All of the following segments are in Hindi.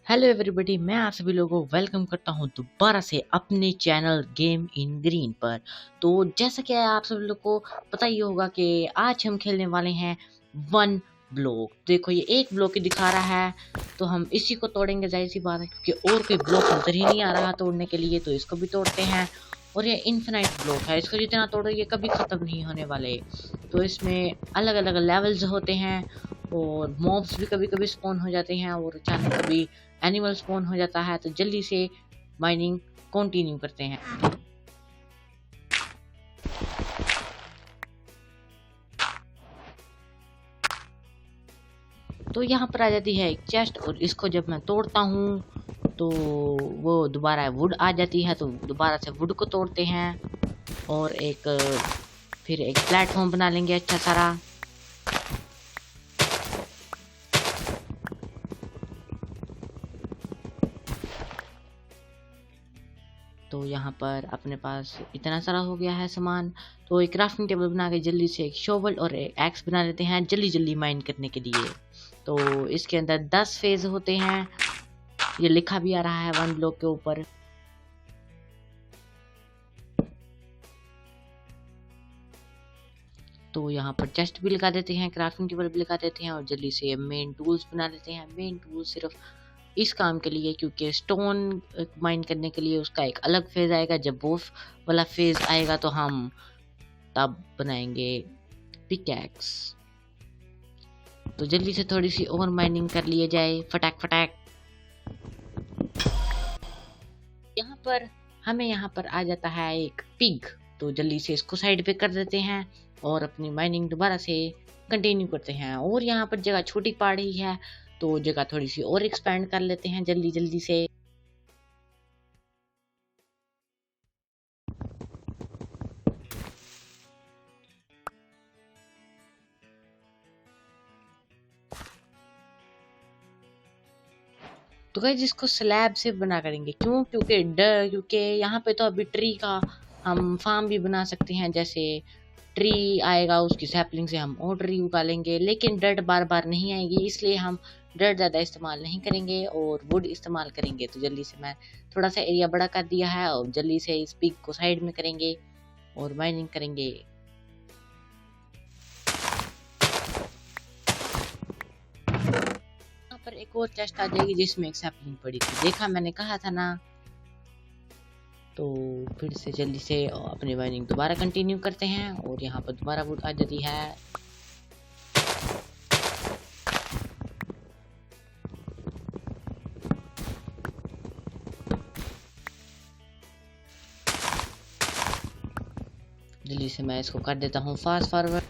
हेलो एवरीबॉडी, मैं आप सभी लोगों को वेलकम करता हूं दोबारा से अपने चैनल गेम इन ग्रीन पर। तो जैसा कि आप सभी लोगों को पता ही होगा कि आज हम खेलने वाले हैं वन ब्लॉक। देखो ये एक ब्लॉक ही दिखा रहा है, तो हम इसी को तोड़ेंगे, जाहिर सी बात है, क्योंकि और कोई ब्लॉक नजर ही नहीं आ रहा तोड़ने के लिए, तो इसको भी तोड़ते हैं। और ये इन्फिनाइट ब्लॉक है, इसको जितना तोड़ो ये कभी ख़त्म नहीं होने वाले। तो इसमें अलग अलग लेवल्स होते हैं और मॉब्स भी कभी कभी स्पॉन हो जाते हैं और अचानक कभी एनिमल स्पॉन हो जाता है। तो जल्दी से माइनिंग कंटिन्यू करते हैं। तो यहाँ पर आ जाती है एक चेस्ट, और इसको जब मैं तोड़ता हूँ तो वो दोबारा वुड आ जाती है, तो दोबारा से वुड को तोड़ते हैं और फिर एक प्लेटफॉर्म बना लेंगे अच्छा सारा। तो यहाँ पर अपने पास इतना सारा हो गया है सामान, तो एक क्राफ्टिंग टेबल बना के जल्दी से एक शोवल और एक एक्स बना लेते हैं जल्दी जल्दी माइन करने के लिए। तो इसके अंदर 10 फेज होते हैं, ये लिखा भी आ रहा है वन ब्लॉक के ऊपर। तो यहाँ पर चेस्ट भी लगा देते हैं, क्राफ्टिंग टेबल भी लगा देते हैं और जल्दी से मेन टूल्स बना देते हैं। मेन टूल सिर्फ इस काम के लिए क्योंकि स्टोन माइन करने के लिए उसका एक अलग फेज आएगा, जब वो वाला फेज आएगा तो हम तब बनाएंगे पिकैक्स। तो जल्दी से थोड़ी सी और माइनिंग कर लिए जाए, फटाक फटाक। यहाँ पर आ जाता है एक पिग, तो जल्दी से इसको साइड पे कर देते हैं और अपनी माइनिंग दोबारा से कंटिन्यू करते हैं। और यहाँ पर जगह छोटी पड़ रही है, तो जगह थोड़ी सी और एक्सपेंड कर लेते हैं जल्दी जल्दी से। तो गाइस इसको स्लैब से बना करेंगे, क्योंकि यहाँ पे तो अभी ट्री का हम फार्म भी बना सकते हैं। जैसे ट्री आएगा उसकी सैपलिंग से हम और ट्री उगा लेंगे, लेकिन डर्ट बार बार नहीं आएगी, इसलिए हम डर्ट ज़्यादा इस्तेमाल नहीं करेंगे और वुड इस्तेमाल करेंगे। तो जल्दी से मैं थोड़ा सा एरिया बड़ा कर दिया है और जल्दी से इस पिग को साइड में करेंगे और माइनिंग करेंगे। यहाँ पर एक और चेस्ट आ जाएगी जिसमें एक सैपलिंग पड़ी थी, देखा मैंने कहा था ना। तो फिर से जल्दी से अपनी माइनिंग दोबारा कंटिन्यू करते हैं और यहाँ पर दोबारा वुड आ जाती है। जल्दी से मैं इसको कर देता हूँ फास्ट फॉरवर्ड।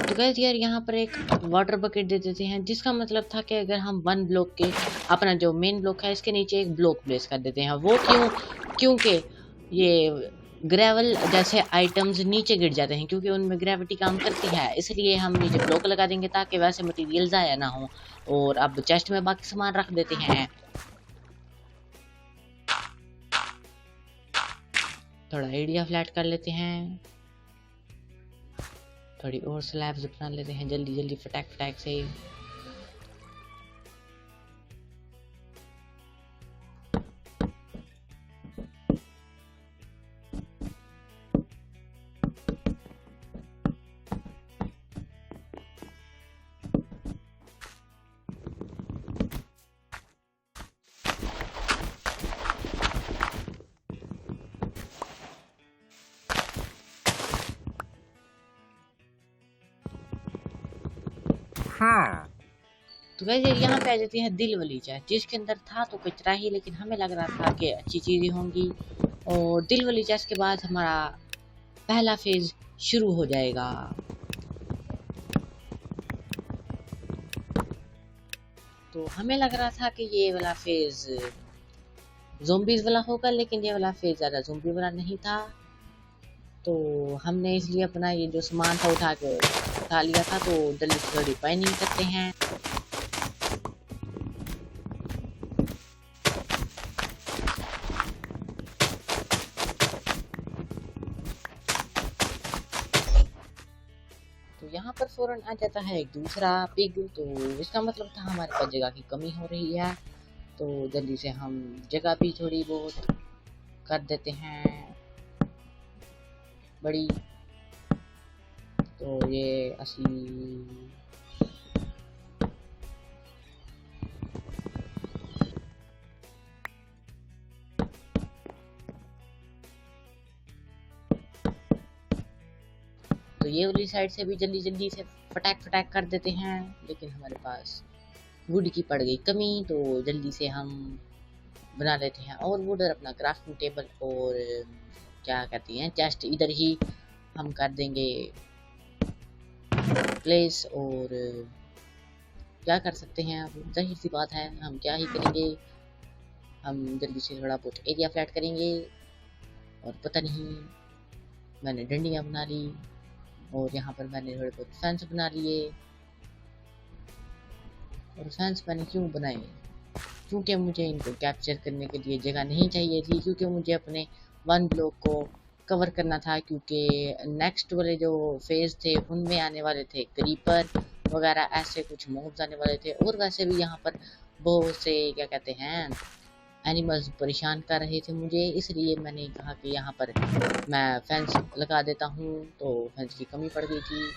तो गाइस यार यहाँ पर एक वाटर बकेट दे देते हैं, जिसका मतलब था कि अगर हम वन ब्लॉक के अपना जो मेन ब्लॉक है इसके नीचे एक ब्लॉक प्लेस कर देते हैं। वो क्योंकि ये ग्रेवल जैसे आइटम्स नीचे गिर जाते हैं, क्योंकि उनमें ग्रेविटी काम करती है, इसलिए हम नीचे ब्लॉक लगा देंगे ताकि वैसे मटेरियल ज़ाया ना हो। और अब चेस्ट में बाकी सामान रख देते हैं। थोड़ा एरिया फ्लैट कर लेते हैं, थोड़ी और स्लैब्स बना लेते हैं जल्दी जल्दी फटाक फटाक से। हाँ। तो वैसे यहाँ पे आ जाती है दिल वाली चाय, जिसके अंदर था तो कचरा ही, लेकिन हमें लग रहा था कि अच्छी चीज़ें होंगी। और दिल वाली चाय के बाद हमारा पहला फेज शुरू हो जाएगा। तो हमें लग रहा था कि ये वाला फेज ज़ोंबीज वाला होगा, लेकिन ये वाला फेज ज़्यादा ज़ोंबी वाला नहीं था। तो हमने इसलिए अपना ये जो सामान था उठा लिया था। तो जल्दी से थोड़ी माइनिंग करते हैं। यहाँ पर फौरन आ जाता है एक दूसरा पिग। तो इसका मतलब था हमारे पास जगह की कमी हो रही है। तो जल्दी से हम जगह भी थोड़ी बहुत कर देते हैं बड़ी। तो ये असली तो ये वाली साइड से भी जल्दी जल्दी से फटाक फटाक कर देते हैं, लेकिन हमारे पास वुड की पड़ गई कमी। तो जल्दी से हम बना लेते हैं और वुड और अपना क्राफ्टिंग टेबल और क्या कहती हैं चेस्ट इधर ही हम कर देंगे प्लेस। और क्या कर सकते हैं, अब जाहिर सी बात है हम क्या ही करेंगे, हम जल्दी से थोड़ा बहुत एरिया फ्लैट करेंगे। और पता नहीं मैंने डंडियाँ बना ली और यहाँ पर मैंने थोड़े बहुत फैंस बना लिए। और फैंस मैंने क्यों बनाए, क्योंकि मुझे इनको कैप्चर करने के लिए जगह नहीं चाहिए थी, क्योंकि मुझे अपने वन ब्लॉक को कवर करना था। क्योंकि नेक्स्ट वाले जो फेज थे उनमें आने वाले थे क्रीपर वगैरह, ऐसे कुछ मॉब्स आने वाले थे। और वैसे भी यहाँ पर बहुत से क्या कहते हैं एनिमल्स परेशान कर रहे थे मुझे, इसलिए मैंने कहा कि यहाँ पर मैं फेंस लगा देता हूँ। तो फेंस की कमी पड़ गई थी,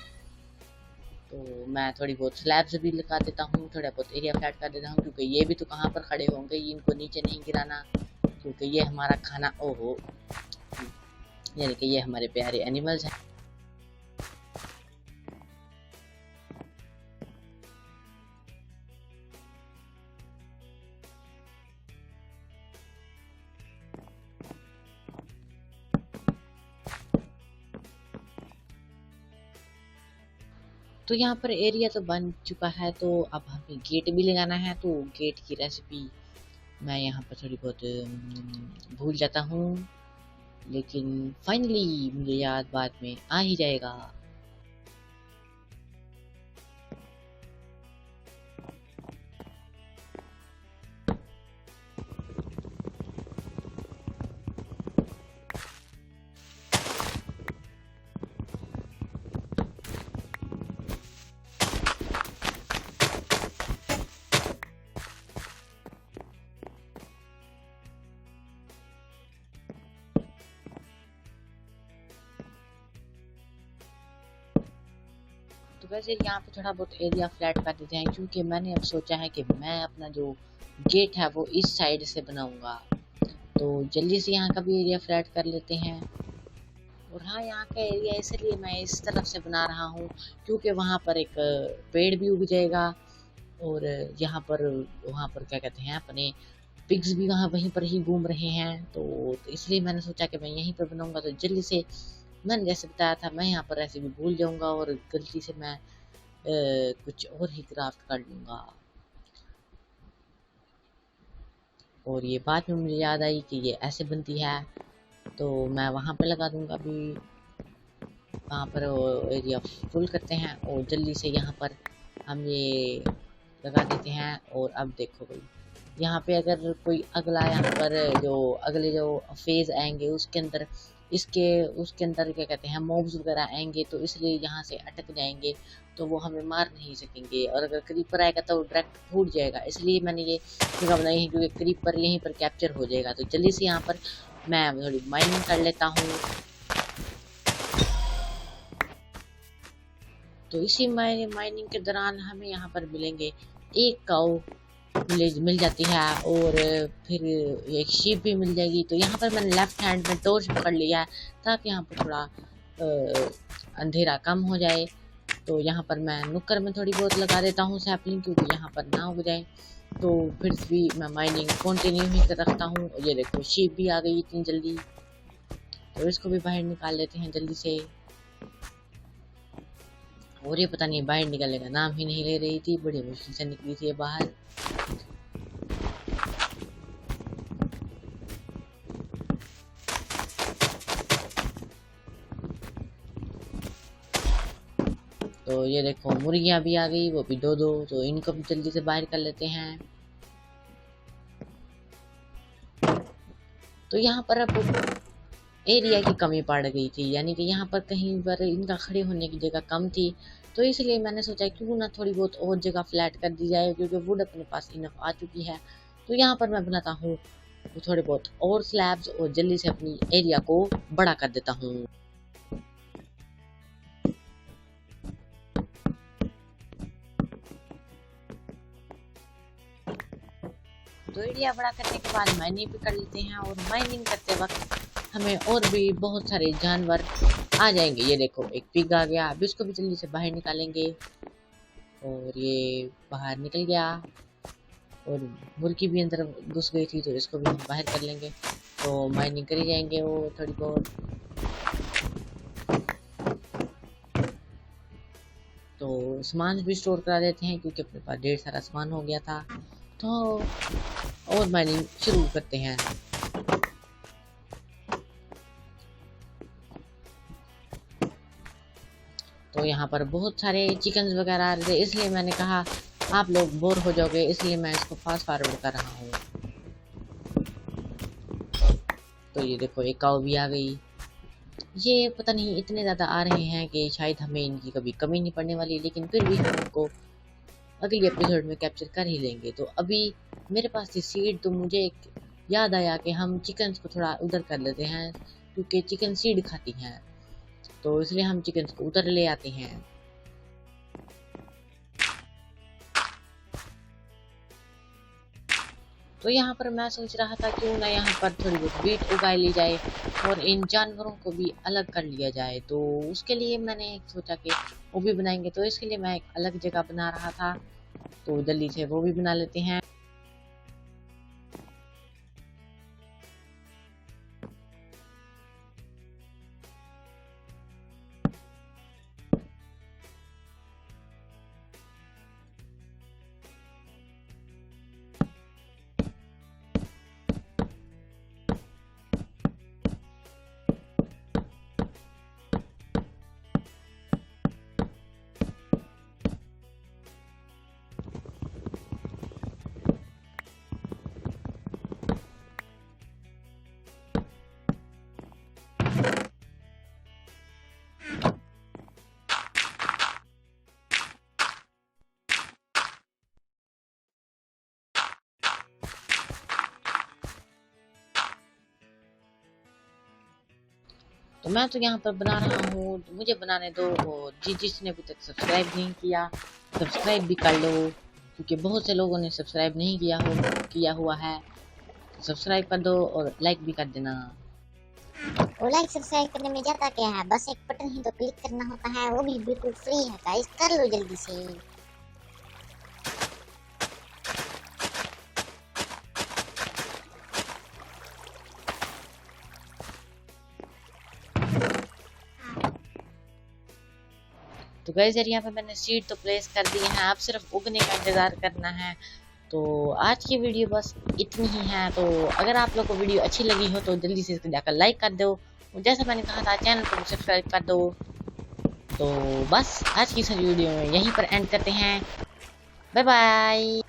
तो मैं थोड़ी बहुत स्लैब्स भी लगा देता हूँ, थोड़ा बहुत एरिया फ्लैट कर देता हूँ। क्योंकि ये भी तो कहाँ पर खड़े होंगे, इनको नीचे नहीं गिराना, क्योंकि ये हमारा खाना ओहो, यानी कि ये हमारे प्यारे एनिमल्स हैं। तो यहाँ पर एरिया तो बन चुका है, तो अब हमें गेट भी लगाना है। तो गेट की रेसिपी मैं यहाँ पर थोड़ी बहुत भूल जाता हूँ, लेकिन फाइनली मुझे याद बाद में आ ही जाएगा। तो वैसे यहाँ पे थोड़ा बहुत एरिया फ्लैट कर देते हैं, क्योंकि मैंने अब सोचा है कि मैं अपना जो गेट है वो इस साइड से बनाऊंगा। तो जल्दी से यहाँ का भी एरिया फ्लैट कर लेते हैं। और हाँ, यहाँ का एरिया इसलिए मैं इस तरफ से बना रहा हूँ क्योंकि वहाँ पर एक पेड़ भी उग जाएगा। और यहाँ पर वहाँ पर क्या कहते हैं अपने पिग्स भी वहाँ वहीं पर ही घूम रहे हैं। तो इसलिए मैंने सोचा कि मैं यहीं पर बनाऊंगा। तो जल्दी से मैंने जैसे बताया था, मैं यहाँ पर ऐसे भी भूल जाऊंगा और गलती से मैं कुछ और ही क्राफ्ट कर लूँगा। और ये बात में मुझे याद आई कि ये ऐसे बनती है, तो मैं वहाँ पे लगा दूँगा अभी। वहाँ पर एरिया फुल करते हैं और जल्दी से यहाँ पर हम ये लगा देते हैं। और अब देखो भाई, यहाँ पे अगर कोई अगला यहाँ पर जो अगले जो फेज़ आएंगे उसके अंदर उसके अंदर क्या कहते हैं मॉब्स वगैरह आएंगे, तो इसलिए यहाँ से अटक जाएंगे, तो वो हमें मार नहीं सकेंगे। और अगर क्रीपर आएगा तो वो डायरेक्ट फूट जाएगा, इसलिए मैंने ये जगह बनाई है, क्योंकि क्रीपर यहीं पर कैप्चर हो जाएगा। तो जल्दी से यहाँ पर मैं थोड़ी माइनिंग कर लेता हूँ। तो इसी माइनिंग के दौरान हमें यहाँ पर मिलेंगे एक काऊ मिल जाती है, और फिर एक शीप भी मिल जाएगी। तो यहाँ पर मैंने लेफ्ट हैंड में टॉर्च पकड़ लिया है ताकि यहाँ पर थोड़ा अंधेरा कम हो जाए। तो यहाँ पर मैं नुक्कड़ में थोड़ी बहुत लगा देता हूँ सैपलिंग, क्योंकि यहाँ पर ना उग जाए। तो फिर भी मैं माइनिंग कंटिन्यू ही कर रखता हूँ। ये देखो शीप भी आ गई इतनी जल्दी, तो इसको भी बाहर निकाल लेते हैं जल्दी से। और ये पता नहीं बाहर निकलने का नाम ही नहीं ले रही थी, बड़ी मुश्किल से निकली थी ये बाहर। तो ये देखो मुर्गियां भी आ गई, वो भी दो दो, तो इनको भी जल्दी से बाहर कर लेते हैं। तो यहाँ पर अब एरिया की कमी पड़ गई थी, यानी कि यहाँ पर कहीं पर इनका खड़े होने की जगह कम थी। तो इसलिए मैंने सोचा क्यों ना थोड़ी बहुत और जगह फ्लैट कर दी जाए, क्योंकि वुड अपने पास इनफ आ चुकी है। तो यहाँ पर मैं बनाता हूँ थोड़े बहुत और स्लैब्स और जल्दी से अपनी एरिया को बड़ा कर देता हूँ। तो एरिया बड़ा करने के बाद माइनिंग भी कर लेते हैं, और माइनिंग करते वक्त हमें और भी बहुत सारे जानवर आ जाएंगे। ये देखो एक पिग आ गया, अब इसको भी जल्दी से बाहर निकालेंगे। और ये बाहर निकल गया, और मुर्गी भी अंदर घुस गई थी, तो इसको भी हम बाहर कर लेंगे। तो माइनिंग करी जाएंगे वो थोड़ी बहुत। तो सामान भी स्टोर करा देते हैं, क्योंकि अपने पास ढेर सारा सामान हो गया था। तो और माइनिंग शुरू करते हैं। तो यहाँ पर बहुत सारे चिकन्स वगैरह आ रहे थे, इसलिए मैंने कहा आप लोग बोर हो जाओगे, इसलिए मैं इसको फास्ट फॉरवर्ड कर रहा हूँ। तो ये देखो एक काऊ भी आ गई। ये पता नहीं इतने ज़्यादा आ रहे हैं कि शायद हमें इनकी कभी कमी नहीं पड़ने वाली, लेकिन फिर भी हम इनको अगले एपिसोड में कैप्चर कर ही लेंगे। तो अभी मेरे पास थी सीड, तो मुझे एक याद आया कि हम चिकन्स को थोड़ा उधर कर लेते हैं, क्योंकि चिकन सीड खाती हैं। तो इसलिए हम चिकन्स को उधर ले आते हैं। तो यहाँ पर मैं सोच रहा था क्यों ना यहाँ पर थोड़ी बहुत बीट उगाई ली जाए और इन जानवरों को भी अलग कर लिया जाए। तो उसके लिए मैंने सोचा कि वो भी बनाएंगे, तो इसके लिए मैं एक अलग जगह बना रहा था। तो जल्दी से वो भी बना लेते हैं। तो मैं तो यहाँ पर बना रहा हूँ, तो मुझे बनाने दो। और जिसने अभी तक सब्सक्राइब नहीं किया, सब्सक्राइब भी कर लो, क्योंकि बहुत से लोगों ने सब्सक्राइब नहीं किया हुआ है। सब्सक्राइब कर दो और लाइक भी कर देना। और लाइक सब्सक्राइब करने में जाता क्या है, बस एक बटन ही तो क्लिक करना होता है, वो भी बिल्कुल फ्री है गाइस, कर लो जल्दी से। तो गाइस यार यहाँ पे मैंने सीड तो प्लेस कर दिए हैं, अब सिर्फ उगने का इंतज़ार करना है। तो आज की वीडियो बस इतनी ही है। तो अगर आप लोग को वीडियो अच्छी लगी हो तो जल्दी से इसको जाकर लाइक कर दो, और जैसा मैंने कहा था चैनल को सब्सक्राइब कर दो। तो बस आज की सारी वीडियो में यहीं पर एंड करते हैं। Bye bye.